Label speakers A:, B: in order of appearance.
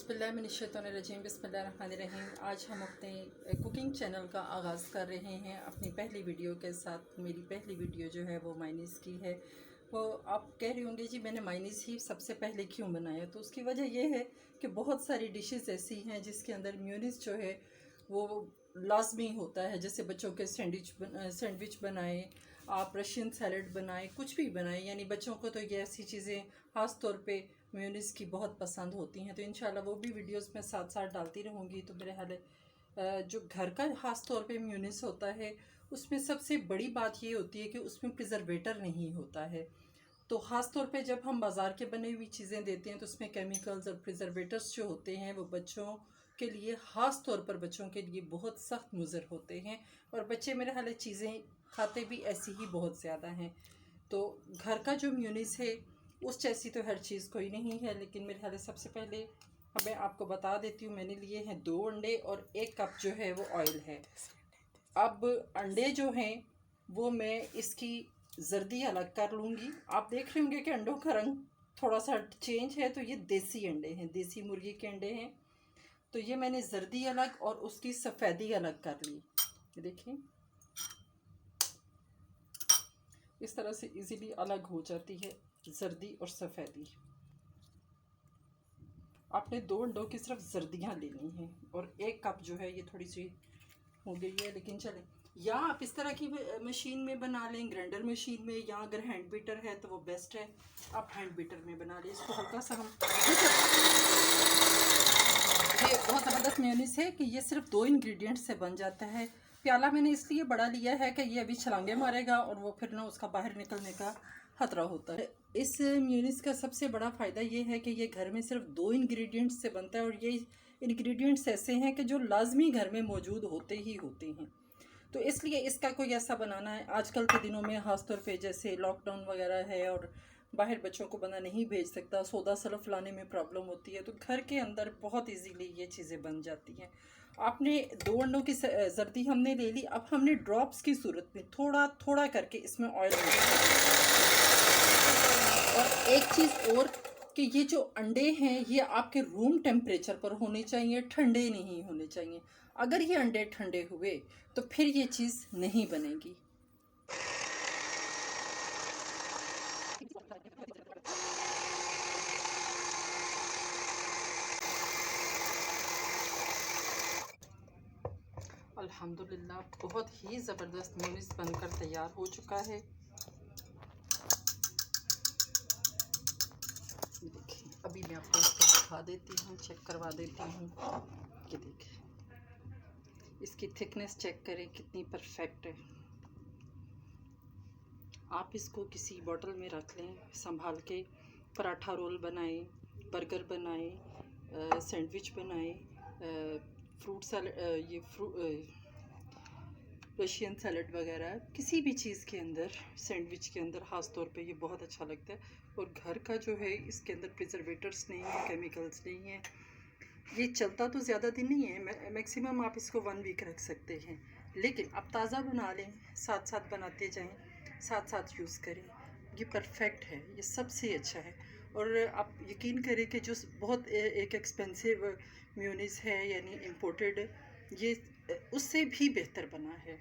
A: औज़ुबिल्लाहिमिनश्शैतानिर्रजीम बिस्मिल्लाहिर्रहमानिर्रहीम। आज हम अपने कुकिंग चैनल का आगाज़ कर रहे हैं अपनी पहली वीडियो के साथ। मेरी पहली वीडियो जो है वो मायनीज़ की है। वो आप कह रहे होंगे जी मैंने मायनीज़ ही सबसे पहले क्यों बनाया, तो उसकी वजह यह है कि बहुत सारी डिशेस ऐसी हैं जिसके अंदर मेयोनीज़ जो है वो लाजमी होता है। जैसे बच्चों के सैंडविच बनाएं, आप रशियन सैलड बनाएं, कुछ भी बनाएं, यानी बच्चों को तो ये ऐसी चीज़ें ख़ास तौर पे मेयोनीज़ की बहुत पसंद होती हैं। तो इंशाल्लाह वो भी वीडियोस में साथ साथ डालती रहूँगी। तो मेरे हाल जो घर का ख़ास तौर पे मेयोनीज़ होता है उसमें सबसे बड़ी बात ये होती है कि उसमें प्रिजर्वेटर नहीं होता है। तो ख़ास तौर पे जब हम बाज़ार के बनी हुई चीज़ें देते हैं तो उसमें केमिकल्स और प्रिजर्वेटर्स जो होते हैं वो बच्चों के लिए, ख़ास तौर पर बच्चों के लिए बहुत सख्त मुज़र होते हैं। और बच्चे मेरे हाल चीज़ें खाते भी ऐसी ही बहुत ज़्यादा हैं। तो घर का जो मेयोनीज़ है उस जैसी तो हर चीज़ कोई नहीं है, लेकिन मेरे ख्याल सबसे पहले मैं आपको बता देती हूँ। मैंने लिए हैं 2 अंडे और 1 कप जो है वो ऑयल है। अब अंडे जो हैं वो मैं इसकी जर्दी अलग कर लूँगी। आप देख रहे होंगे कि अंडों का रंग थोड़ा सा चेंज है, तो ये देसी अंडे हैं, देसी मुर्गी के अंडे हैं। तो ये मैंने जर्दी अलग और उसकी सफ़ेदी अलग कर ली। देखिए इस तरह से इजीली अलग हो जाती है जर्दी और सफ़ेदी। आपने 2 अंडों की सिर्फ जर्दियाँ लेनी हैं और 1 कप जो है ये थोड़ी सी हो गई है, लेकिन चलें। या आप इस तरह की मशीन में बना लें, ग्राइंडर मशीन में, या अगर हैंड बीटर है तो वो बेस्ट है, आप हैंड बीटर में बना लें। इसको हल्का सा हम ये बहुत ज़बरदस्त मेयोनीज़ है कि ये सिर्फ 2 इंग्रेडिएंट से बन जाता है। प्याला मैंने इसलिए बड़ा लिया है कि ये अभी छलांगे मारेगा और वो फिर ना उसका बाहर निकलने का ख़तरा होता है। इस मेयोनीज़ का सबसे बड़ा फ़ायदा ये है कि ये घर में सिर्फ 2 इंग्रेडिएंट्स से बनता है और ये इंग्रेडिएंट्स ऐसे हैं कि जो लाजमी घर में मौजूद होते ही होते हैं। तो इसलिए इसका कोई ऐसा बनाना है आजकल के दिनों में, ख़ास तौर पे जैसे लॉकडाउन वगैरह है और बाहर बच्चों को बंदा नहीं भेज सकता, सौदा सरफ लाने में प्रॉब्लम होती है, तो घर के अंदर बहुत इजीली ये चीज़ें बन जाती हैं। आपने 2 अंडों की जर्दी हमने ले ली। अब हमने ड्रॉप्स की सूरत में थोड़ा थोड़ा करके इसमें ऑयल और एक चीज़ और कि ये जो अंडे हैं ये आपके रूम टेम्परेचर पर होने चाहिए, ठंडे नहीं होने चाहिए। अगर ये अंडे ठंडे हुए तो फिर ये चीज़ नहीं बनेगी। अल्हम्दुलिल्लाह बहुत ही ज़बरदस्त मेयोनीज़ बनकर तैयार हो चुका है। देखिए अभी मैं आपको इसको दिखा देती हूँ, चेक करवा देती हूँ। ये देखिए इसकी थिकनेस चेक करें कितनी परफेक्ट है। आप इसको किसी बॉटल में रख लें संभाल के, पराठा रोल बनाएं, बर्गर बनाएं, सैंडविच बनाएं, फ्रूट सैलड, रशियन सैलड वगैरह, किसी भी चीज़ के अंदर, सैंडविच के अंदर ख़ास तौर पे ये बहुत अच्छा लगता है। और घर का जो है इसके अंदर प्रिजर्वेटर्स नहीं है, केमिकल्स नहीं है। ये चलता तो ज़्यादा दिन नहीं है, मैक्सिमम आप इसको 1 वीक रख सकते हैं, लेकिन आप ताज़ा बना लें, साथ साथ बनाते जाएं, साथ साथ यूज़ करें। ये परफेक्ट है, ये सबसे अच्छा है। और आप यकीन करें कि जो बहुत एक एक्सपेंसिव मेयोनीज़ है यानी इम्पोर्टेड, ये उससे भी बेहतर बना है।